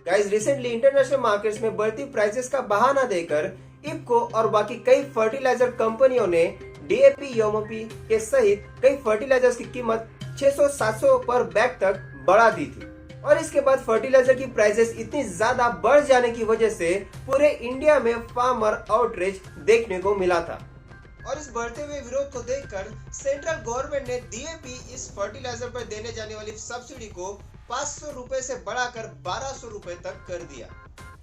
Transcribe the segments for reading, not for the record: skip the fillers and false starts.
Guys recently international markets में बढ़ती prices का बहाना देकर इफको और बाकी कई फर्टिलाइजर कंपनियों ने डीएपी, एमओपी के सहित कई फर्टिलाइजर्स की कीमत 600-700 पर बैग तक बढ़ा दी थी। और इसके बाद फर्टिलाइजर की प्राइसेस इतनी ज्यादा बढ़ जाने की वजह से पूरे इंडिया में फार्मर आउटरीच देखने को मिला था। और इस बढ़ते हुए विरोध को देखकर सेंट्रल गवर्नमेंट ने डीएपी इस फर्टिलाइजर पर देने जाने वाली सब्सिडी को 500 रुपए से बढ़ाकर 1200 रुपए तक कर दिया,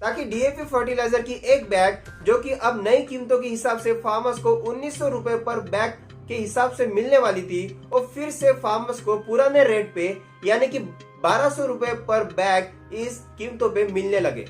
ताकि डीएपी फर्टिलाइजर की एक बैग, जो कि अब नई कीमतों के हिसाब से फार्मर्स को 1900 रुपए पर बैग के हिसाब से मिलने वाली थी, और फिर से फार्मर्स को पुराने रेट पे यानी कि 1200 रुपए पर बैग इस कीमतों पे मिलने लगे।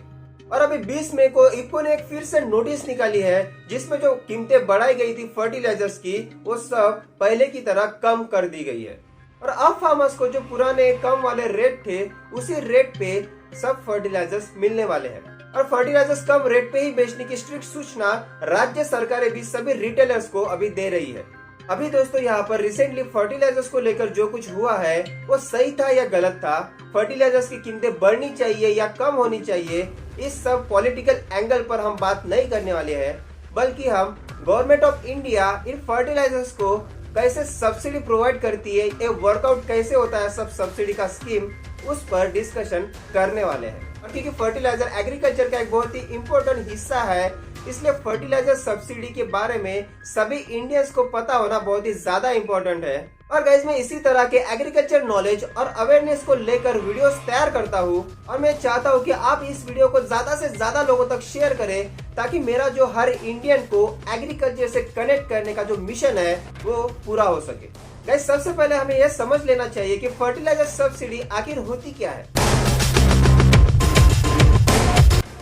और अभी 20 मई को इफको ने एक फिर से नोटिस निकाली है, जिसमें जो कीमतें बढ़ाई गई थी फर्टिलाइजर्स की, वो सब पहले की तरह कम कर दी गई है। और अब फार्मर्स को जो पुराने कम वाले रेट थे, उसी रेट पे सब फर्टिलाइजर्स मिलने वाले हैं। और फर्टिलाइजर्स कम रेट पे ही बेचने की स्ट्रिक्ट सूचना राज्य सरकारें भी सभी रिटेलर्स को अभी दे रही है। अभी दोस्तों यहाँ पर रिसेंटली फर्टिलाइजर्स को लेकर जो कुछ हुआ है वो सही था या गलत था, फर्टिलाइजर्स की कीमतें बढ़नी चाहिए या कम होनी चाहिए, इस सब पॉलिटिकल एंगल पर हम बात नहीं करने वाले हैं, बल्कि हम गवर्नमेंट ऑफ इंडिया इन फर्टिलाइजर्स को कैसे सब्सिडी प्रोवाइड करती है, ये वर्कआउट कैसे होता है सब सब्सिडी का स्कीम, उस पर डिस्कशन करने वाले हैं। और क्योंकि फर्टिलाइजर एग्रीकल्चर का एक बहुत ही इम्पोर्टेंट हिस्सा है, इसलिए फर्टिलाइजर सब्सिडी के बारे में सभी इंडियंस को पता होना बहुत ही ज्यादा इम्पोर्टेंट है। और गाइस मैं इसी तरह के एग्रीकल्चर नॉलेज और अवेयरनेस को लेकर वीडियोस तैयार करता हूँ, और मैं चाहता हूँ कि आप इस वीडियो को ज्यादा से ज्यादा लोगों तक शेयर करें, ताकि मेरा जो हर इंडियन को एग्रीकल्चर से कनेक्ट करने का जो मिशन है वो पूरा हो सके। गाइस सबसे पहले हमें यह समझ लेना चाहिए कि फर्टिलाइजर सब्सिडी आखिर होती क्या है।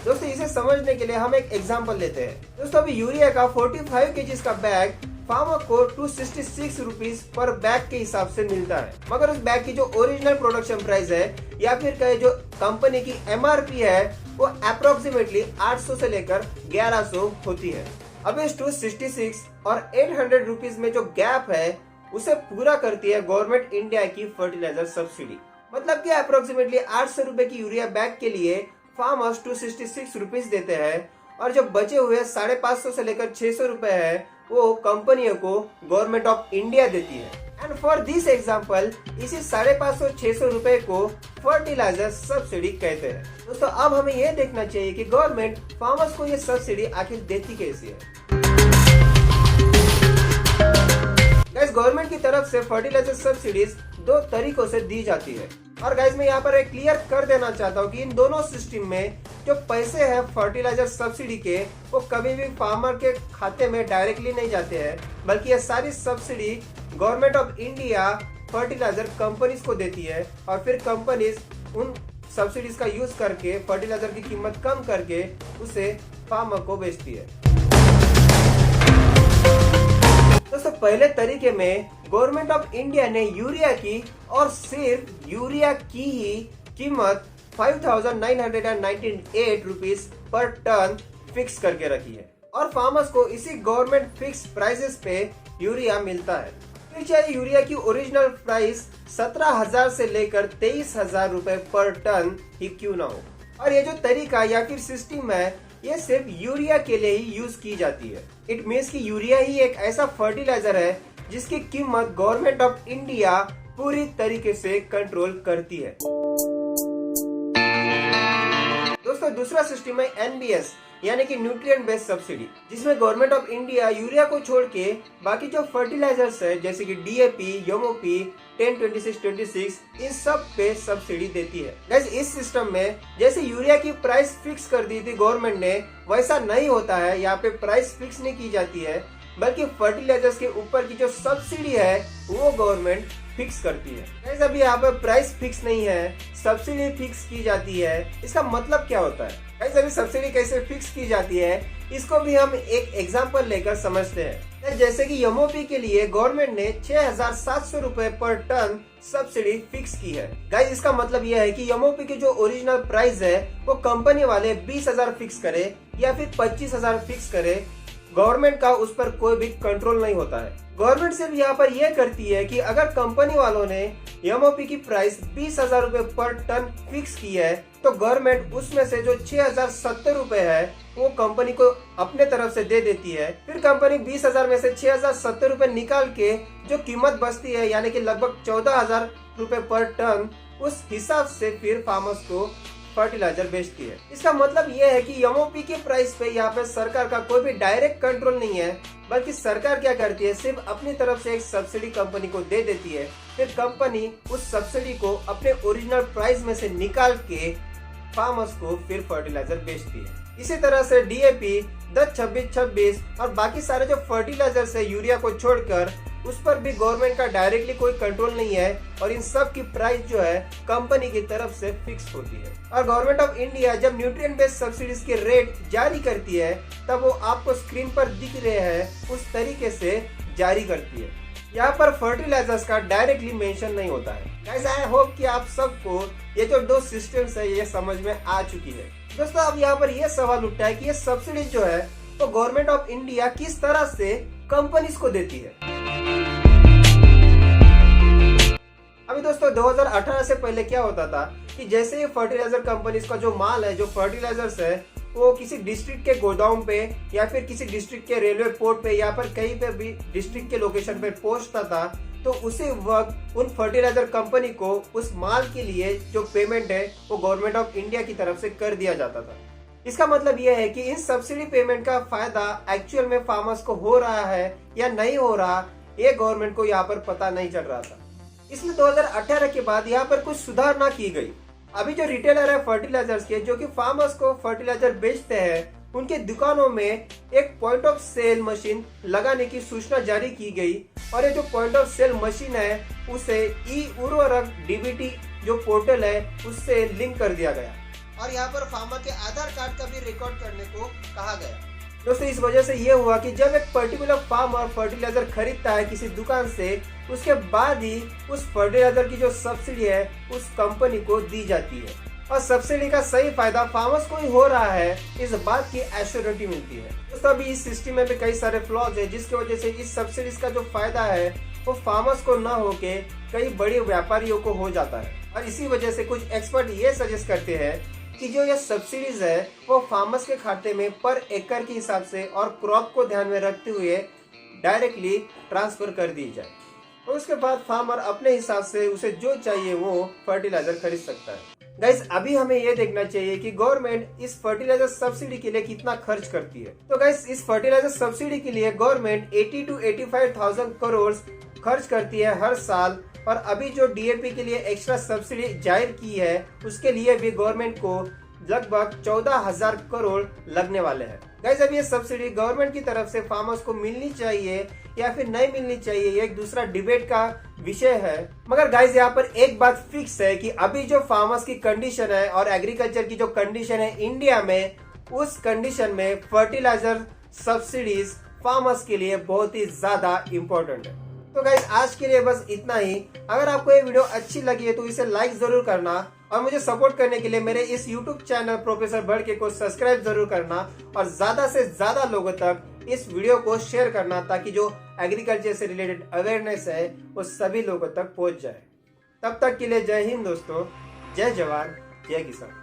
दोस्तों इसे समझने के लिए हम एक एग्जांपल लेते हैं। दोस्तों अभी यूरिया का 45 केजीज का बैग फार्मर को 266 रुपीज पर बैग के हिसाब से मिलता है, मगर उस बैग की जो ओरिजिनल प्रोडक्शन प्राइस है या फिर कहे जो कंपनी की एमआरपी है वो अप्रोक्सीमेटली 800 से लेकर 1100 होती है। अब इस 266 और 800 रुपीज में जो गैप है उसे पूरा करती है गवर्नमेंट इंडिया की फर्टिलाइजर सब्सिडी। मतलब कि अप्रोक्सीमेटली 800 रुपए की यूरिया बैग के लिए फार्मर्स 266 रुपीज देते हैं, और जो बचे हुए 550 से लेकर 600 रुपए है वो कंपनियों को गवर्नमेंट ऑफ इंडिया देती है। एंड फॉर दिस एग्जांपल इसी 550-600 रुपए को फर्टिलाइजर सब्सिडी कहते हैं। दोस्तों अब हमें यह देखना चाहिए कि गवर्नमेंट फार्मर्स को ये सब्सिडी आखिर देती कैसी है। गाइस गवर्नमेंट की तरफ से फर्टिलाइजर सब्सिडीज दो तरीकों से दी जाती है, और गाइस मैं यहाँ पर एक क्लियर कर देना चाहता हूँ कि इन दोनों सिस्टम में जो पैसे हैं फर्टिलाइजर सब्सिडी के, वो कभी भी फार्मर के खाते में डायरेक्टली नहीं जाते हैं, बल्कि ये सारी subsidy government of India fertiliser companies को देती है, और फिर कंपनीज उन सब्सिडीज का यूज करके फर्टिलाइजर की कीमत कम करके उसे फार्मर को बेचती है। दोस्तों पहले तरीके में गवर्नमेंट ऑफ इंडिया ने यूरिया की और सिर्फ यूरिया की ही कीमत 5,998 रुपीज पर टन फिक्स करके रखी है, और फार्मर्स को इसी गवर्नमेंट फिक्स प्राइसेस पे यूरिया मिलता है। फिर चाहे यूरिया की ओरिजिनल प्राइस 17,000 से लेकर 23,000 रुपए पर टन ही क्यों ना हो। और ये जो तरीका या फिर सिस्टम है ये सिर्फ यूरिया के लिए ही यूज की जाती है। इट मीन्स कि यूरिया ही एक ऐसा फर्टिलाइजर है जिसकी कीमत गवर्नमेंट ऑफ इंडिया पूरी तरीके से कंट्रोल करती है। दोस्तों दूसरा सिस्टम है एनबीएस यानी कि न्यूट्रिएंट बेस्ड सब्सिडी, जिसमें गवर्नमेंट ऑफ इंडिया यूरिया को छोड़ के बाकी जो फर्टिलाइजर्स है जैसे कि डीएपी, एमओपी, 10-26-26 इन सब पे सब्सिडी देती है। गाइस इस सिस्टम में जैसे यूरिया की प्राइस फिक्स कर दी थी गवर्नमेंट ने, वैसा नहीं होता है। यहाँ पे प्राइस फिक्स नहीं की जाती है, बल्कि फर्टिलाइजर्स के ऊपर की जो सब्सिडी है वो गवर्नमेंट फिक्स करती है। गाइस अभी यहाँ पर प्राइस फिक्स नहीं है, सब्सिडी फिक्स की जाती है। इसका मतलब क्या होता है? गाइस अभी सब्सिडी कैसे फिक्स की जाती है इसको भी हम एक एग्जांपल लेकर समझते हैं। जैसे कि एमओपी के लिए गवर्नमेंट ने 6,700 रुपए पर टन सब्सिडी फिक्स की है। गाइस इसका मतलब यह है कि एमओपी की जो ओरिजिनल प्राइस है वो कंपनी वाले 20,000 फिक्स करे या फिर 25,000 फिक्स करे, गवर्नमेंट का उस पर कोई भी कंट्रोल नहीं होता है। गवर्नमेंट सिर्फ यहाँ पर यह करती है कि अगर कंपनी वालों ने एमओपी की प्राइस 20,000 रुपए पर टन फिक्स की है तो गवर्नमेंट उसमें से जो 6,070 रुपए है वो कंपनी को अपने तरफ से दे देती है। फिर कंपनी 20,000 में से 6,070 रुपए निकाल के जो कीमत बचती है यानी कि लगभग 14,000 रुपए पर टन, उस हिसाब से फिर फार्मर्स को फर्टिलाइजर बेचती है। इसका मतलब यह है कि एमओपी के प्राइस पे यहाँ पे सरकार का कोई भी डायरेक्ट कंट्रोल नहीं है, बल्कि सरकार क्या करती है, सिर्फ अपनी तरफ से एक सब्सिडी कंपनी को दे देती है। फिर कंपनी उस सब्सिडी को अपने ओरिजिनल प्राइस में से निकाल के फार्मर्स को फिर फर्टिलाइजर बेचती है। इसी तरह से डीएपी 10, 26, 26 और बाकी सारे जो फर्टिलाइजर है यूरिया को छोड़कर उस पर भी गवर्नमेंट का डायरेक्टली कोई कंट्रोल नहीं है और इन सब की प्राइस जो है कंपनी की तरफ से फिक्स होती है। और गवर्नमेंट ऑफ इंडिया जब न्यूट्रिएंट बेस्ड सब्सिडीज के रेट जारी करती है तब वो आपको स्क्रीन पर दिख रहे हैं उस तरीके से जारी करती है। यहाँ पर फर्टिलाइजर्स का डायरेक्टली मेंशन नहीं होता है। गाइस, आई होप कि आप सबको ये जो दो सिस्टम्स है ये समझ में आ चुकी है। दोस्तों, अब यहाँ पर ये सवाल उठता है कि ये सब्सिडी जो है तो गवर्नमेंट ऑफ इंडिया किस तरह से कंपनीज को देती है। अभी दोस्तों 2018 से पहले क्या होता था कि जैसे ही फर्टिलाइजर कंपनीज का जो माल है, जो फर्टिलाइजर्स है, वो किसी डिस्ट्रिक्ट के गोदाम पे या फिर किसी डिस्ट्रिक्ट के रेलवे पोर्ट पे या फिर कहीं पे भी डिस्ट्रिक्ट के लोकेशन पे पहुंचता था तो उसी वक्त उन फर्टिलाइजर कंपनी को उस माल के लिए जो पेमेंट है वो गवर्नमेंट ऑफ इंडिया की तरफ से कर दिया जाता था। इसका मतलब यह है कि इन सब्सिडी पेमेंट का फायदा एक्चुअल में फार्मर्स को हो रहा है या नहीं हो रहा, ये गवर्नमेंट को यहाँ पर पता नहीं चल रहा था। इसलिए 2018 के बाद यहाँ पर कुछ सुधार ना की गई। अभी जो रिटेलर है फर्टिलाइजर्स के, जो कि फार्मर्स को फर्टिलाइजर बेचते हैं, उनके दुकानों में एक पॉइंट ऑफ सेल मशीन लगाने की सूचना जारी की गई और ये जो पॉइंट ऑफ सेल मशीन है उसे ई उर्वरक डीबीटी जो पोर्टल है उससे लिंक कर दिया गया और यहाँ पर फार्मर के आधार कार्ड का भी रिकॉर्ड करने को कहा गया। दोस्तों, इस वजह से ये हुआ कि जब एक पर्टिकुलर फार्मर फर्टिलाइजर खरीदता है किसी दुकान से, उसके बाद ही उस फर्टिलाइजर की जो सब्सिडी है उस कंपनी को दी जाती है और सब्सिडी का सही फायदा फार्मर्स को ही हो रहा है, इस बात की एश्योरिटी मिलती है। दोस्तों, अभी इस सिस्टम में भी कई सारे फ्लॉज है जिसकी वजह से इस सब्सिडी का जो फायदा है वो फार्मर्स को ना होके कई बड़े व्यापारियों को हो जाता है और इसी वजह से कुछ एक्सपर्ट ये सजेस्ट करते हैं कि जो ये सब्सिडीज है वो फार्मर्स के खाते में पर एकड़ के हिसाब से और क्रॉप को ध्यान में रखते हुए डायरेक्टली ट्रांसफर कर दी जाए और उसके बाद फार्मर अपने हिसाब से उसे जो चाहिए वो फर्टिलाइजर खरीद सकता है। गाइस, अभी हमें ये देखना चाहिए कि गवर्नमेंट इस फर्टिलाइजर सब्सिडी के लिए कितना खर्च करती है। तो गाइस, इस फर्टिलाइजर सब्सिडी के लिए गवर्नमेंट 80 to 85,000 करोड़ खर्च करती है हर साल और अभी जो डीएपी के लिए एक्स्ट्रा सब्सिडी जाहिर की है उसके लिए भी गवर्नमेंट को लगभग 14,000 करोड़ लगने वाले हैं। गाइस, अब ये सब्सिडी गवर्नमेंट की तरफ से फार्मर्स को मिलनी चाहिए या फिर नहीं मिलनी चाहिए, ये एक दूसरा डिबेट का विषय है। मगर गाइस, यहाँ पर एक बात फिक्स है कि अभी जो फार्मर्स की कंडीशन है और एग्रीकल्चर की जो कंडीशन है इंडिया में, उस कंडीशन में फर्टिलाइजर सब्सिडीज फार्मर्स के लिए बहुत ही ज्यादा इम्पोर्टेंट है। तो गाइस, आज के लिए बस इतना ही। अगर आपको ये वीडियो अच्छी लगी है तो इसे लाइक जरूर करना और मुझे सपोर्ट करने के लिए मेरे इस YouTube चैनल प्रोफेसर भड़के को सब्सक्राइब जरूर करना और ज्यादा से ज्यादा लोगों तक इस वीडियो को शेयर करना ताकि जो एग्रीकल्चर से रिलेटेड अवेयरनेस है वो सभी लोगों तक पहुंच जाए। तब तक के लिए जय हिंद दोस्तों, जय जवान, जय किसान।